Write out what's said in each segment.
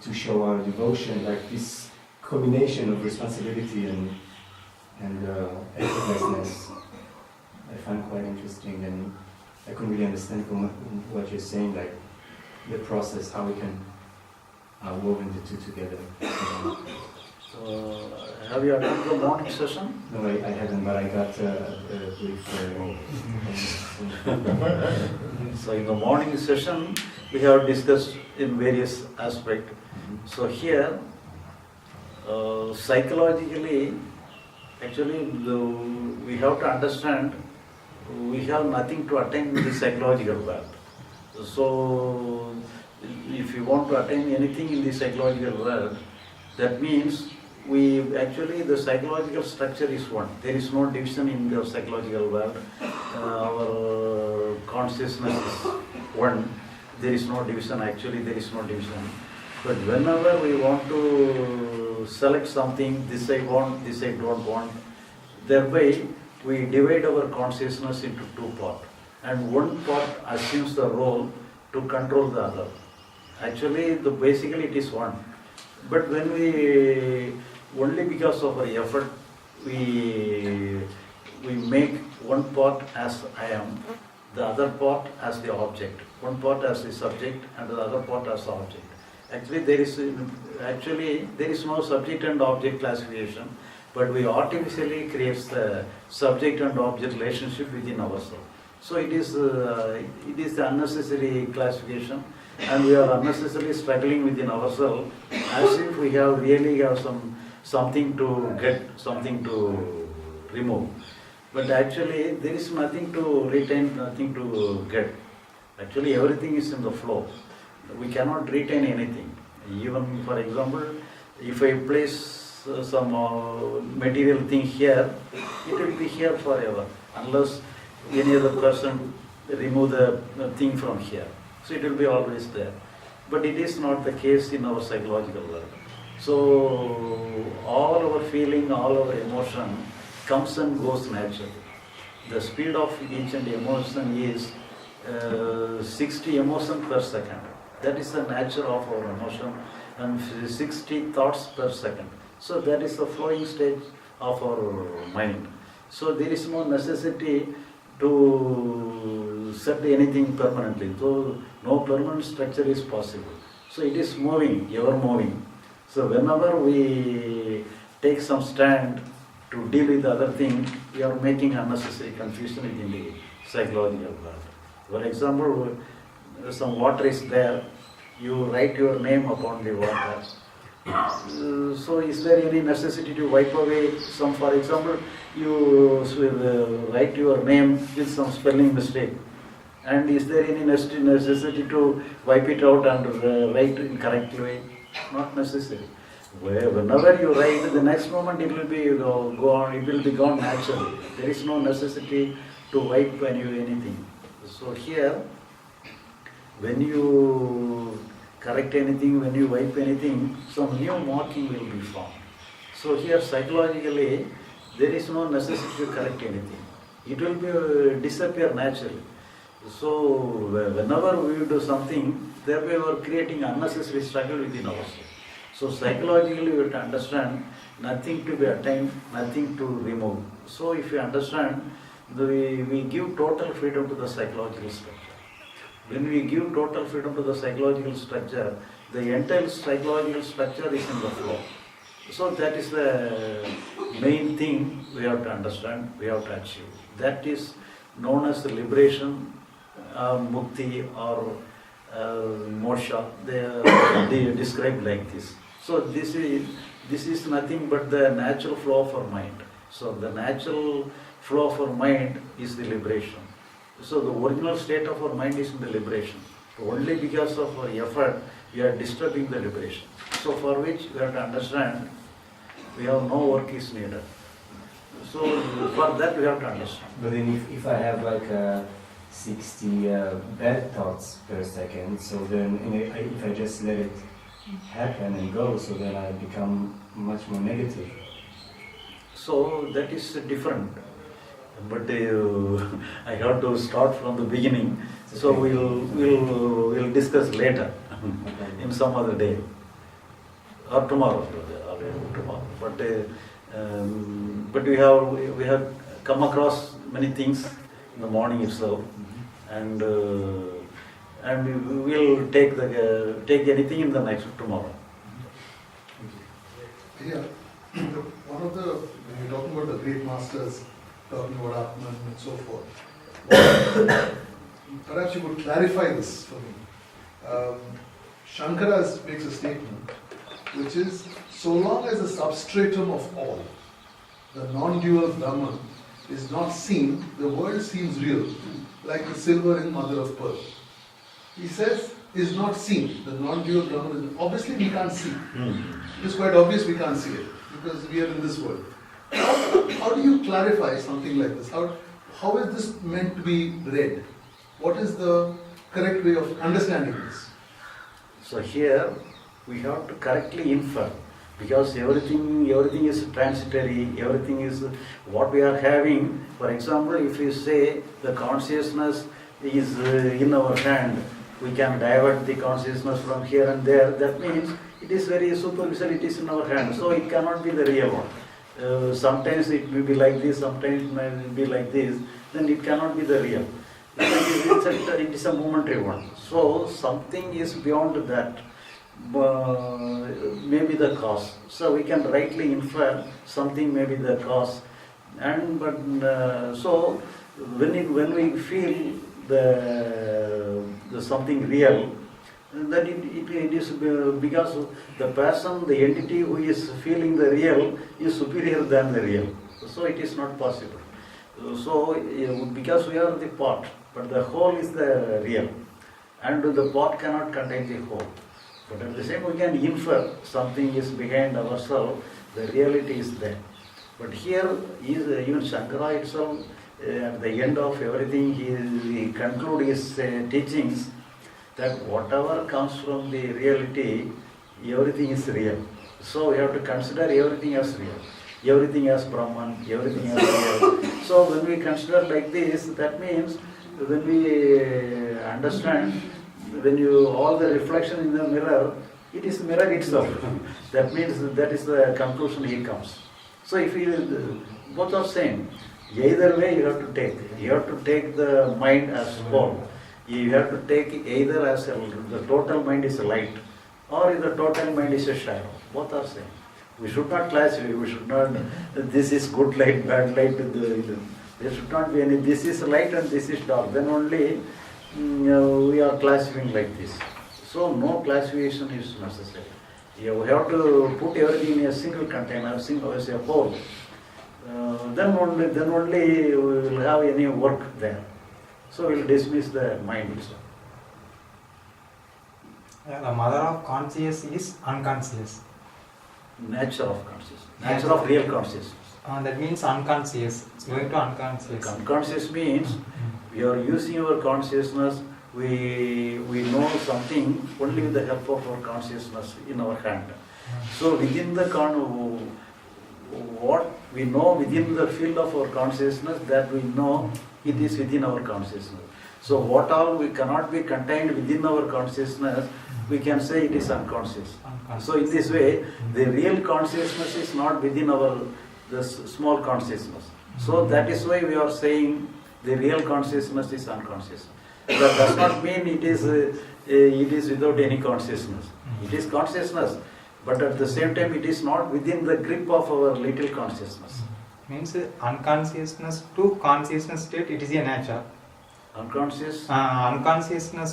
to show our devotion, like this combination of responsibility and effortlessness, I find quite interesting, and I couldn't really understand from what you're saying, like the process, how we can woven the two together. So, have you attended the morning session? No, I haven't, but I got a brief. So, in the morning session, we have discussed in various aspects. So, here, psychologically, actually, we have to understand we have nothing to attain in the psychological world. So, if you want to attain anything in the psychological world, that means the psychological structure is one. There is no division in the psychological world. Our consciousness is one. There is no division, actually there is no division. But whenever we want to select something, this I want, this I don't want, thereby we divide our consciousness into two parts. And one part assumes the role to control the other. Actually, basically it is one. But when we, only because of our effort, we make one part as I am, the other part as the object, one part as the subject and the other part as the object. Actually there is no subject and object classification, but we artificially create the subject and object relationship within ourselves. So it is the unnecessary classification, and we are unnecessarily struggling within ourselves as if we really have something to get, something to remove. But actually there is nothing to retain, nothing to get. Actually everything is in the flow. We cannot retain anything. Even for example, if I place some material thing here, it will be here forever, unless any other person remove the thing from here. So it will be always there. But it is not the case in our psychological world. So all our feeling, all our emotion comes and goes naturally. The speed of each and emotion is 60 emotions per second. That is the nature of our emotion, and 60 thoughts per second. So that is the flowing state of our mind. So there is no necessity to set anything permanently. So no permanent structure is possible. So it is moving, ever moving. So whenever we take some stand to deal with the other thing, we are making unnecessary confusion within the psychological world. For example, some water is there, you write your name upon the water. So is there any necessity to wipe away some, for example, you write your name with some spelling mistake, and is there any necessity to wipe it out and write in correct way? Not necessary. Whenever you write, the next moment it will be gone, it will be gone naturally. There is no necessity to wipe anything. So here, when you correct anything, when you wipe anything, some new marking will be formed. So here psychologically, there is no necessity to correct anything. It will be disappear naturally. So whenever we do something, thereby we are creating unnecessary struggle within ourselves. So psychologically we have to understand nothing to be attained, nothing to remove. So if you understand, we give total freedom to the psychological structure. When we give total freedom to the psychological structure, the entire psychological structure is in the flow. So that is the main thing we have to understand, we have to achieve. That is known as liberation, mukti or moksha. They describe like this. So this is nothing but the natural flow of our mind. So the natural flow of our mind is the liberation. So the original state of our mind is in the liberation. Only because of our effort, we are disturbing the liberation. So for which we have to understand, we have no work is needed. So for that we have to understand. But then if I have like 60 bad thoughts per second, so then if I just let it happen and go, so then I become much more negative. So that is different. But I have to start from the beginning. So we'll discuss later in some other day. or tomorrow. But we have come across many things in the morning itself, and we will take anything in the next tomorrow. Yeah, one of the, when you're talking about the great masters, talking about Atman and so forth, perhaps you could clarify this for me. Shankara makes a statement which is, so long as the substratum of all, the non-dual Brahman, is not seen, the world seems real, like the silver in mother of pearl. He says, is not seen, the non-dual Brahman is, obviously we can't see. It's quite obvious we can't see it, because we are in this world. How do you clarify something like this? How is this meant to be read? What is the correct way of understanding this? So here we have to correctly infer, because everything is transitory, everything is what we are having. For example, if you say the consciousness is in our hand, we can divert the consciousness from here and there, that means it is very superficial, it is in our hand, so it cannot be the real one. Sometimes it will be like this, sometimes it may be like this, then it cannot be the real. It is a momentary one. So something is beyond that, maybe the cause. So we can rightly infer something may be the cause. So when we feel the something real, then it is because the person, the entity who is feeling the real is superior than the real. So it is not possible. So because we are the part, but the whole is the real, and the part cannot contain the whole. But at the same time we can infer something is behind ourselves, the reality is there. But here is even Shankara itself, at the end of everything, he concludes his teachings that whatever comes from the reality, everything is real. So we have to consider everything as real, everything as Brahman, everything as real. So when we consider like this, that means when we understand, when all the reflection in the mirror, it is mirror itself. That means that is the conclusion he comes. So if both are same, either way you have to take. You have to take the mind as whole. You have to take either as the total mind is a light, or the total mind is a shadow. Both are same. We should not classify. We should not. This is good light, bad light. There should not be any. This is light and this is dark. Then only we are classifying like this. So no classification is necessary. You have to put everything in a single container, single as a whole. Then only we will have any work there. So we will dismiss the mind itself. The mother of conscious is unconscious. Nature of consciousness. Nature of real consciousness. That means unconscious. It's going to unconscious. Unconscious means we are using our consciousness. We know something only with the help of our consciousness in our hand. So within the what we know within the field of our consciousness, that we know it is within our consciousness. So what all we cannot be contained within our consciousness, we can say it is unconscious. So in this way, the real consciousness is not within the small consciousness. So that is why we are saying the real consciousness is unconscious. That does not mean it is without any consciousness. It is consciousness, but at the same time it is not within the grip of our little consciousness. Means unconsciousness to consciousness state, it is a nature. Unconsciousness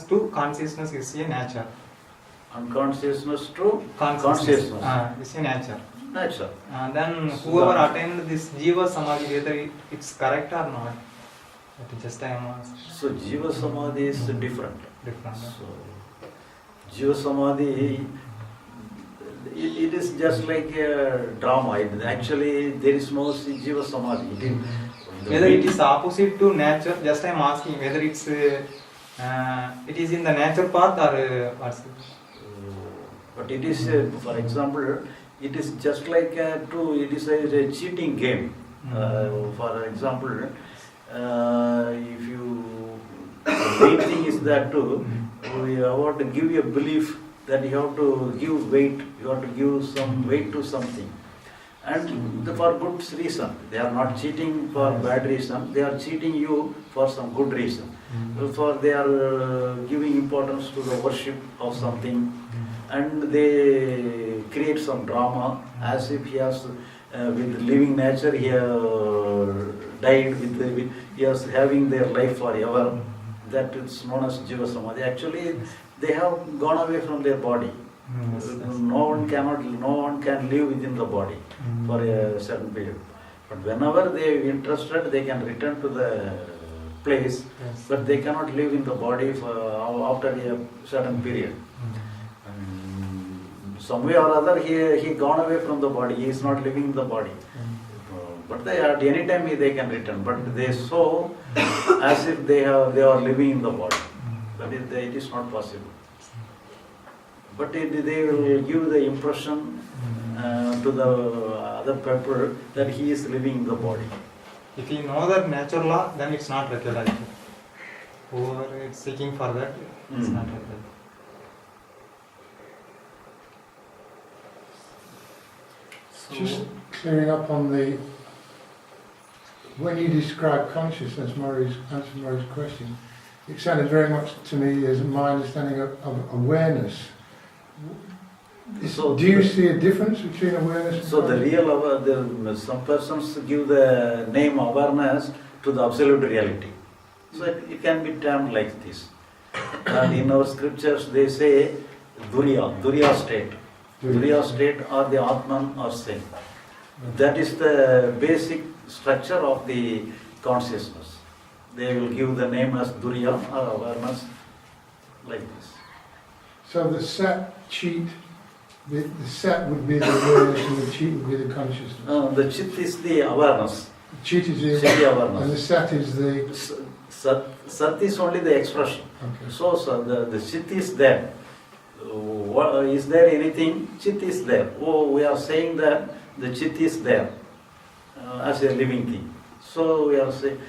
to consciousness is a nature. Unconsciousness to consciousness is a nature. Nature. Then whoever attained this Jiva Samadhi, whether it's correct or not, that is just I am asking. So Jiva Samadhi is different. So Jiva Samadhi, it is just like a drama. Actually, there is no Jiva Samadhi. Whether it is opposite to nature, just I am asking whether it is in the nature path or what's it? But it is, for example, it is just like it is a cheating game. For example, if you, the main thing is that we want to give you a belief that you have to give weight, you have to give some weight to something. And for good reason. They are not cheating for bad reason, they are cheating you for some good reason. For they are giving importance to the worship of something, and they create some drama as if he has, with living nature, he died, he is having their life forever. That is known as Jiva Samadhi. Actually, they have gone away from their body. No one can live within the body for a certain period. But whenever they are interested, they can return to the place, but they cannot live in the body for after a certain period. Some way or other, he gone away from the body. He is not living in the body. But at any time they can return. But they show as if they are living in the body. But it is not possible. But they will give the impression to the other people that he is living in the body. If you know that natural law, then it's not recognized. Whoever is seeking for that, it's not recognized. Just clearing up on when you describe consciousness, answered Murray's question, it sounded very much to me as my understanding of awareness. So do you see a difference between awareness and So the real some persons give the name awareness to the absolute reality. So it can be termed like this. And in our scriptures they say Duriya state. Duriya state or the Atman or Sen. That is the basic structure of the consciousness. They will give the name as Duriya or awareness like this. So the Sat, Chit, the Sat would be the awareness and the Chit would be the consciousness. The Chit is the awareness. The Chit is the awareness. And the Sat is the... Sat is only the expression. Okay. So the Chit is there. Is there anything? Chit is there. We are saying that the Chit is there as a living thing. So we are saying,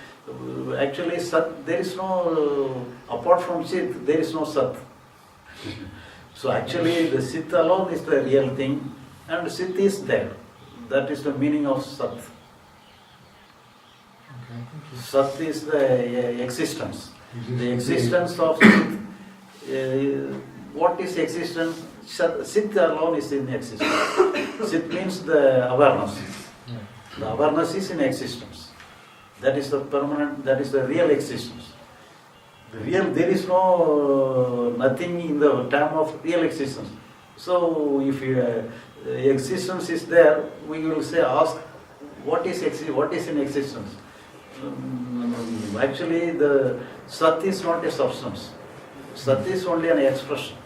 actually Sat, there is no, apart from Chit, there is no Sat. So actually the Chit alone is the real thing, and Chit is there. That is the meaning of Sat. Okay, thank you. Sat is the existence. The existence of Chit. What is existence? Chit alone is in existence. Chit means the awareness. The awareness is in existence. That is the permanent, that is the real existence. There is nothing in the term of real existence. So if existence is there, we will ask, what is in existence? Actually, the Sat is not a substance. Sat is only an expression.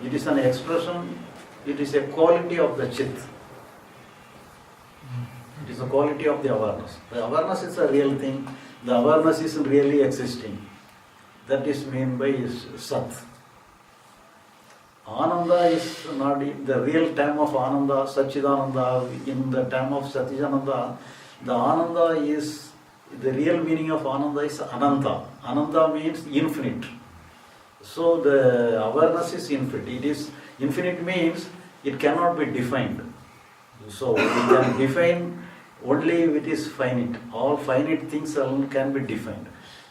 It is an expression, it is a quality of the Chit. It is a quality of the awareness. The awareness is a real thing. The awareness is really existing. That is meant by Sat. Ananda is not the real term of Ananda, Satchidananda. In the term of Satchidananda, the Ananda is, the real meaning of Ananda is Ananta. Ananta means infinite. So the awareness is infinite. It is infinite means it cannot be defined. So we can define only if it is finite. All finite things alone can be defined.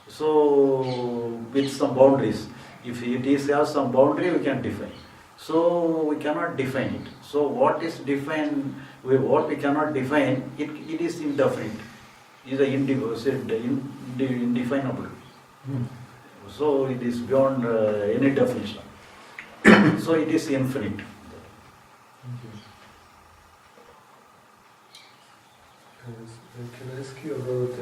So with some boundaries. If it has some boundary, we can define. So we cannot define it. So what is defined, what we cannot define, it is indefinite. It is indefinable. So it is beyond any definition. So it is infinite. Can I ask you about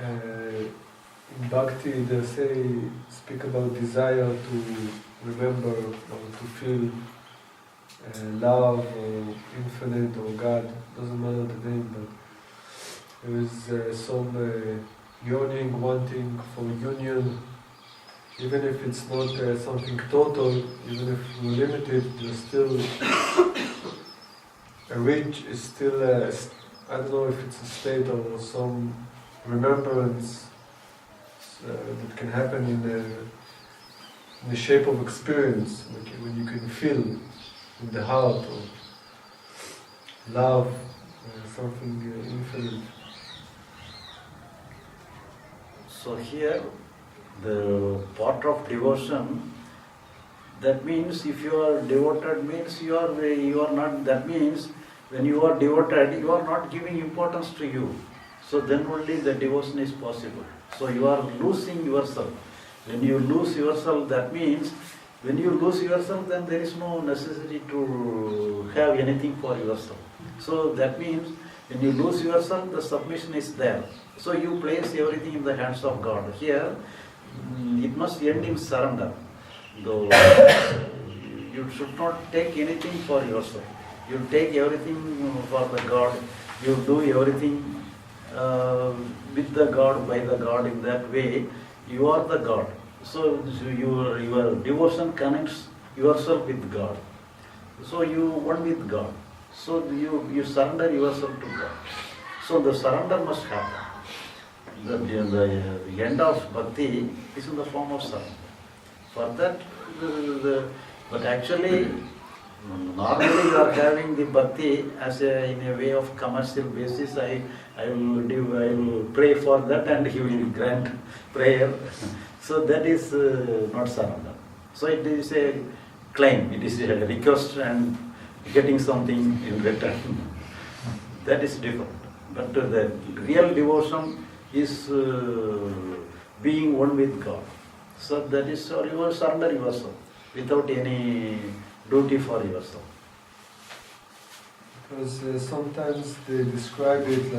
in Bhakti they speak about desire to remember or to feel love or infinite or God, doesn't matter the name, but there is some yearning, wanting for union, even if it's not something total, even if we're limited, there's still a reach is still, I don't know if it's a state or some remembrance that can happen in the shape of experience, like when you can feel in the heart or love, something infinite. So here, the part of devotion, that means if you are devoted means you are not, that means when you are devoted, you are not giving importance to you. So then only the devotion is possible. So you are losing yourself. When you lose yourself, that means when you lose yourself, then there is no necessity to have anything for yourself. So that means when you lose yourself, the submission is there. So you place everything in the hands of God. Here, it must end in surrender. Though you should not take anything for yourself. You take everything for the God. You do everything with the God, by the God. In that way, you are the God. So your devotion connects yourself with God. So you one with God. So you surrender yourself to God. So the surrender must happen. The end of bhakti is in the form of surrender. For that, but actually, normally you are having the bhakti as in a way of commercial basis. I will pray for that and he will grant prayer. So that is not surrender. So it is a claim, it is a request and getting something in return. That is different. But the real devotion is being one with God. So that is, so you will surrender yourself without any duty for yourself. Because sometimes they describe it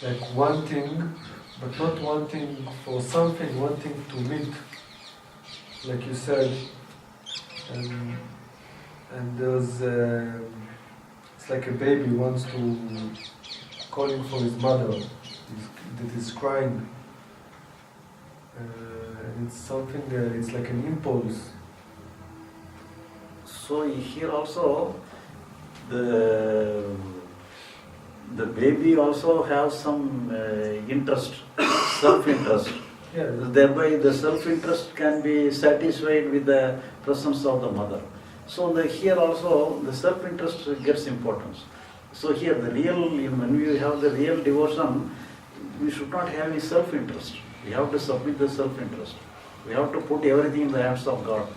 like wanting, but not wanting for something, wanting to meet, like you said. And there's, it's like a baby wants to, calling for his mother, that is crying. And it's something, it's like an impulse. So here also, the baby also has some interest, self-interest. Yeah. Thereby the self-interest can be satisfied with the presence of the mother. So here also the self-interest gets importance. So here the real, when we have the real devotion, we should not have any self-interest. We have to submit the self-interest. We have to put everything in the hands of God.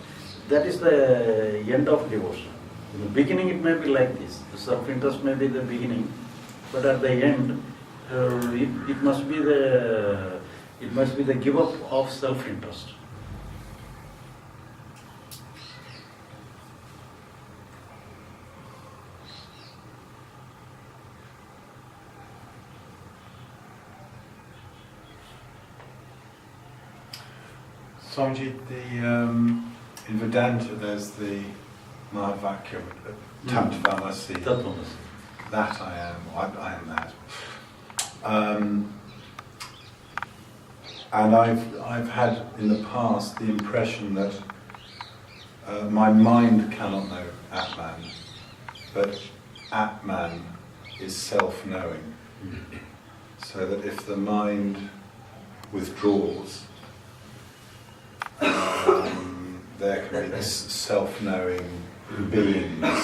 That is the end of devotion. In the beginning it may be like this. The self-interest may be the beginning, but at the end, it must be the give up of self-interest. Swamiji, in Vedanta there's the Mahavakyam, Tattvamasi, that I am, or I am that. And I've had in the past the impression that my mind cannot know Atman, but Atman is self-knowing. So that if the mind withdraws, there can be this self-knowing beingness.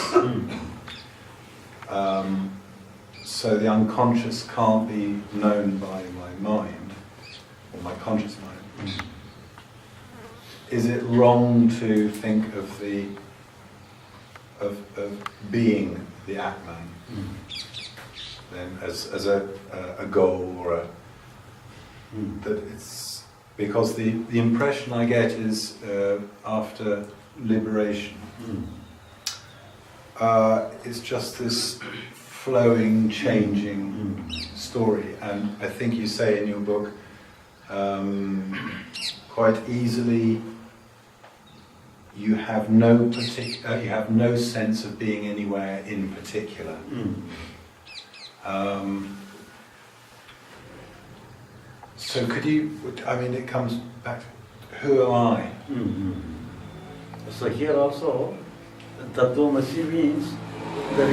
So the unconscious can't be known by my mind, or my conscious mind. Is it wrong to think of being the Atman then as a goal or that it's because the impression I get is after liberation, it's just this flowing, changing story. And I think you say in your book, quite easily, you have no sense of being anywhere in particular. So could you, it comes back to, who am I? So here also, Tattvamasi means the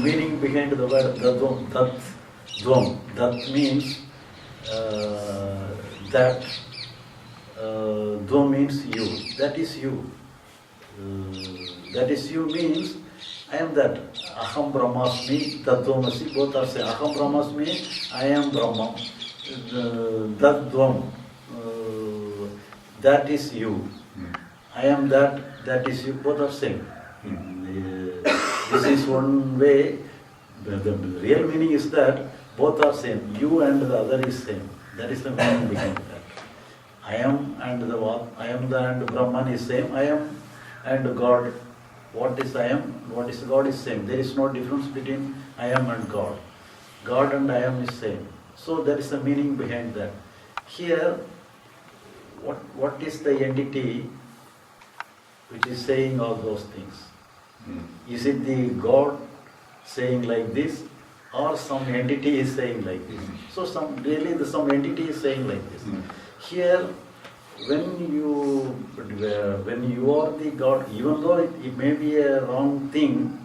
meaning behind the word Tat means that Dvam means you. That is you. That is you means I am that. Aham Brahmasmi, Tatvamasi, both are saying. Aham Brahmasmi, I am Brahma. That that is you. I am that, that is you, both are same. This is one way. The real meaning is that both are same. You and the other is same. That is the meaning behind that. I am and the what? I am the and Brahman is same. I am and God. What is I am? What is God is same. There is no difference between I am and God. God and I am is same. So there is the meaning behind that. Here, what is the entity which is saying all those things? Is it the God saying like this, or some entity is saying like this? So some entity is saying like this. Here, when you are the God, even though it may be a wrong thing,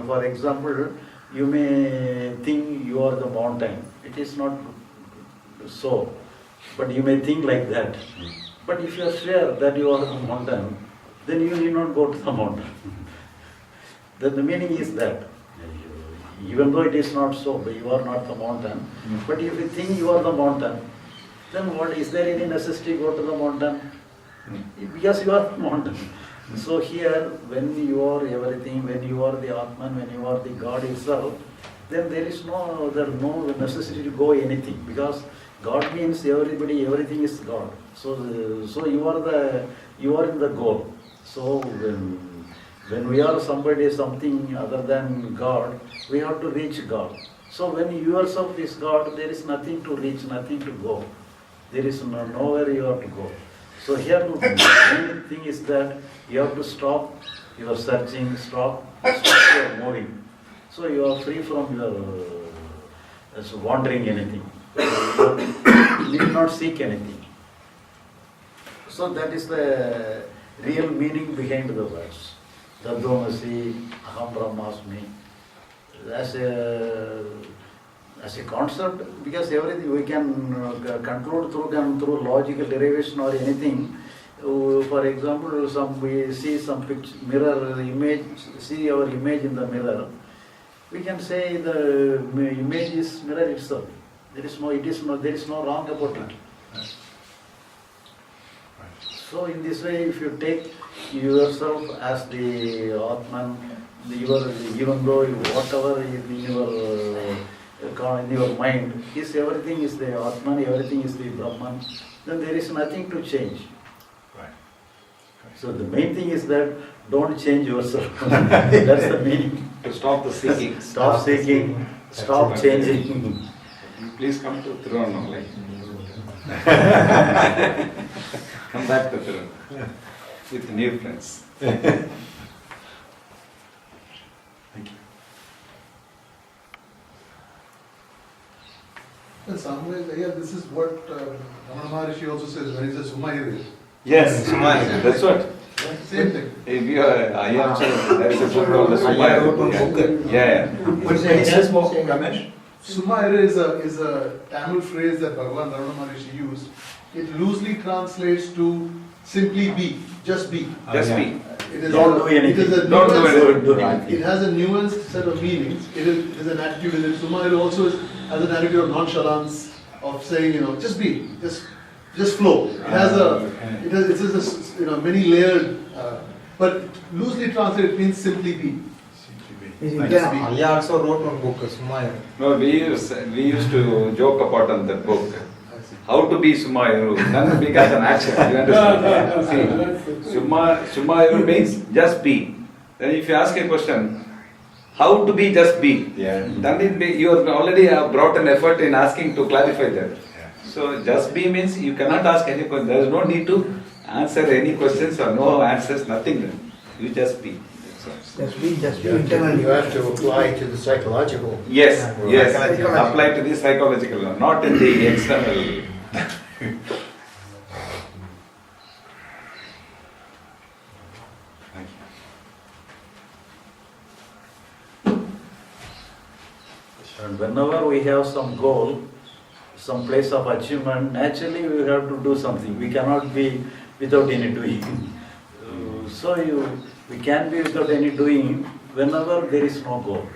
for example, you may think you are the mountain. It is not so, but you may think like that. But if you are sure that you are the mountain, then you need not go to the mountain. Then the meaning is that, even though it is not so, but you are not the mountain. But if you think you are the mountain, then what is there any necessity to go to the mountain? Because you are the mountain. So here, when you are everything, when you are the Atman, when you are the God itself, then there is no necessity to go anything, because God means everybody, everything is God. So you are in the goal. So when we are something other than God, we have to reach God. So when you yourself is God, there is nothing to reach, nothing to go. There is nowhere you have to go. So here the main thing is that you have to stop your searching, stop your moving. So you are free from your wandering anything. You need not seek anything. So that is the real meaning behind the words. Tatvamasi, Aham Brahmasmi. As a concept, because everything we can conclude through logical derivation or anything. For example, we see some picture, mirror image, see our image in the mirror. We can say the image is mirror itself. There is no wrong about it. So in this way, if you take yourself as the Atman, even though whatever in your mind is everything is the Atman, everything is the Brahman, then there is nothing to change. Right. So the main thing is that don't change yourself. That's the meaning. To stop the seeking. Stop seeking, stop changing. Please come to Tirunelveli. Come back to Tirunelveli with new friends. Thank you. In some ways, yeah, this is what Ramana Maharishi also says when he says Sumayire. Yes, that's what. Same thing. If you are Ayya, there is a book called the Sumayya. Yeah. What's the essence of Ramesh? Sumayire is a Tamil phrase that Bhagavan Ramana Maharishi used. It loosely translates to simply be, just be. Just be. It is Don't do anything. It is a Don't do nuanced- anything. It has a nuanced set of meanings. It is an attitude in it. Sumayire also has an attitude of nonchalance, of saying, just be, just flow. It is many layered, but loosely translated means simply be. Ayya also wrote one book, Sumayya. No, we used to joke about on that book. How to be Sumayuru, then it becomes an action. You understand? See, Sumayuru means just be. Then if you ask a question, how to be just be, then you have already brought an effort in asking to clarify that. So just be means you cannot ask any question. There is no need to answer any questions or no answers, nothing. You just be. Just be internally. You have to apply to the psychological. Yes, apply to the psychological, not in the external. Thank you. And whenever we have some goal, some place of achievement, naturally we have to do something. We cannot be without any doing. We can be without any doing whenever there is no goal.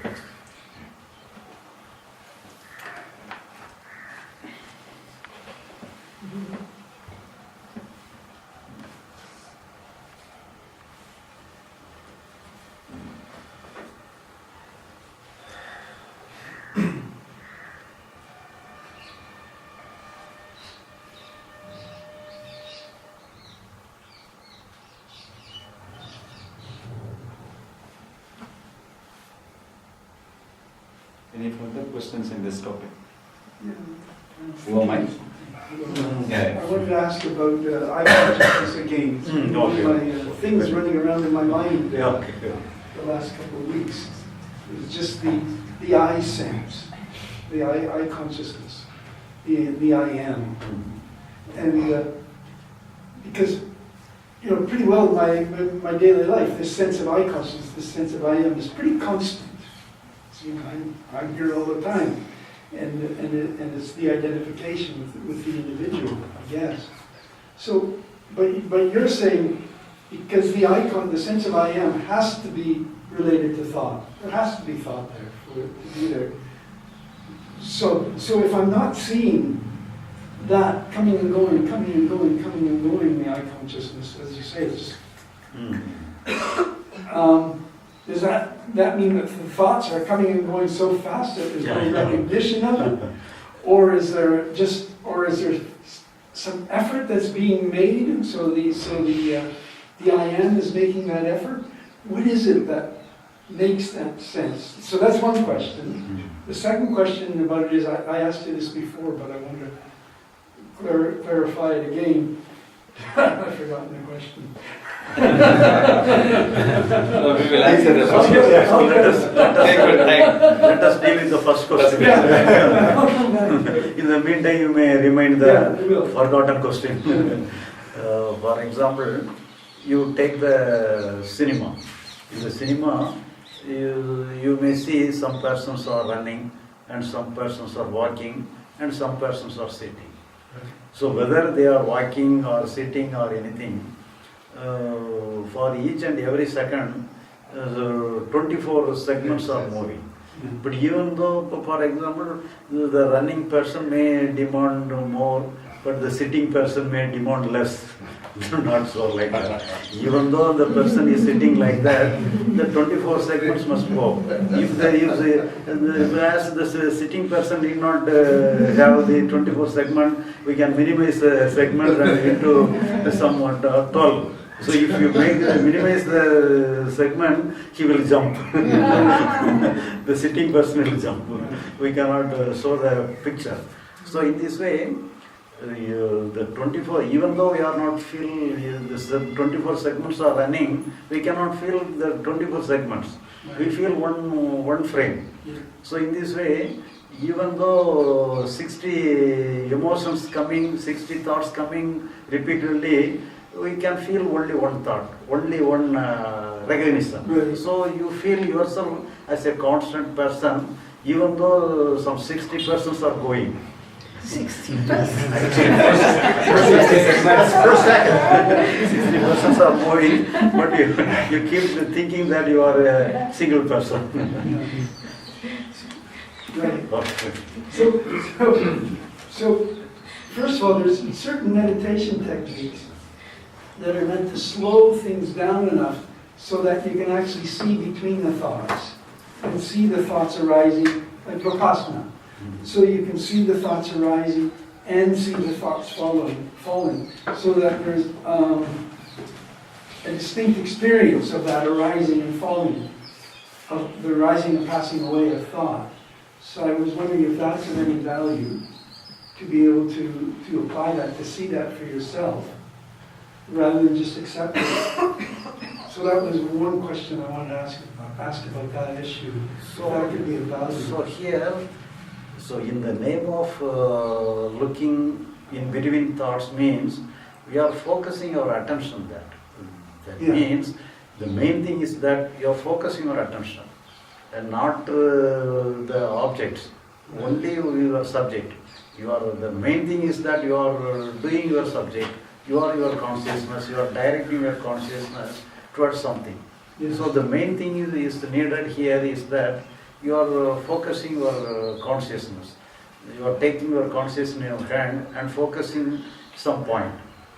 Any further questions in this topic? Who am I? Yeah. I wanted to ask about eye consciousness again. Okay. My things running around in my mind Okay. the last couple of weeks. It was just the I sense, the I consciousness, the I am. And because, pretty well my daily life, this sense of I consciousness, this sense of I am is pretty constant. So, I'm here all the time. And it's the identification with the individual, I guess. So, but you're saying, because the sense of I am has to be related to thought. There has to be thought there for it to be there. So if I'm not seeing that coming and going, coming and going, coming and going, the I consciousness, as you say, it's just, does that mean that the thoughts are coming and going so fast that there's no recognition of it? Or is there some effort that's being made, so the I am is making that effort? What is it that makes that sense? So that's one question. The second question about it is, I asked you this before, but I want to clarify it again. I've forgotten the question. We will answer the first question. Let us deal with the first question. In the meantime, you may remind the forgotten question. For example, you take the cinema. In the cinema, you may see some persons are running, and some persons are walking, and some persons are sitting. So whether they are walking or sitting or anything, for each and every second, 24 segments are moving. But even though, for example, the running person may demand more, but the sitting person may demand less. Not so like that. Even though the person is sitting like that, the 24 segments must go. If there is as the sitting person did not have the 24 segment, we can minimize the segment and into somewhat 12. So if you minimize the segment, he will jump. The sitting person will jump. We cannot show the picture. So in this way, the 24, even though we are not feel the 24 segments are running, we cannot feel the 24 segments. We feel one frame. So in this way, even though 60 emotions coming, 60 thoughts coming repeatedly, we can feel only one thought, only one recognition. Right. So you feel yourself as a constant person, even though some 60 persons are going. 60%. Per second. 60 persons are moving, but you keep thinking that you are a single person. Right. So first of all, there's certain meditation techniques that are meant to slow things down enough so that you can actually see between the thoughts and see the thoughts arising, like vipassana. So you can see the thoughts arising and see the thoughts falling, so that there's a distinct experience of that arising and falling, of the rising and passing away of thought. So I was wondering if that's of any value, to be able to apply that, to see that for yourself, rather than just accept it. So that was one question I wanted to ask about that issue. So that could be of value. So here, in the name of looking in between thoughts means we are focusing our attention there. That means the main thing is that you are focusing your attention and not the objects, only your subject. The main thing is that you are doing your subject, you are your consciousness, you are directing your consciousness towards something. Yes. So the main thing is needed here is that you are focusing your consciousness. You are taking your consciousness in your hand and focusing some point.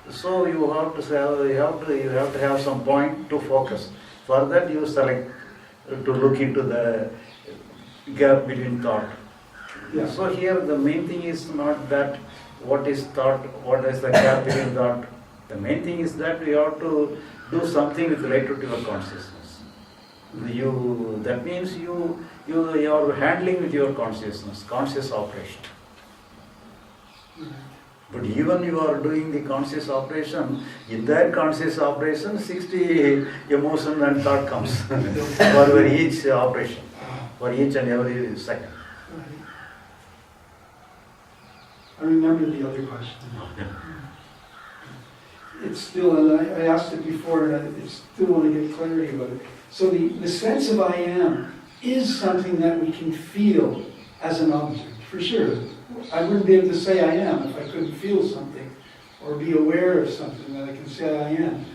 So you have to have some point to focus. For that you select to look into the gap between thought. Yeah. So here the main thing is not that what is thought, what is the gap between thought. The main thing is that you have to do something related to your consciousness. That means you are handling with your consciousness, conscious operation. But even you are doing the conscious operation, in that conscious operation 60 emotion and thought comes for each operation, for each and every second. I remember the other question. It's still, and I asked it before, and I still want to get clarity about it. So the sense of I am is something that we can feel as an object, for sure. I wouldn't be able to say I am if I couldn't feel something or be aware of something that I can say I am.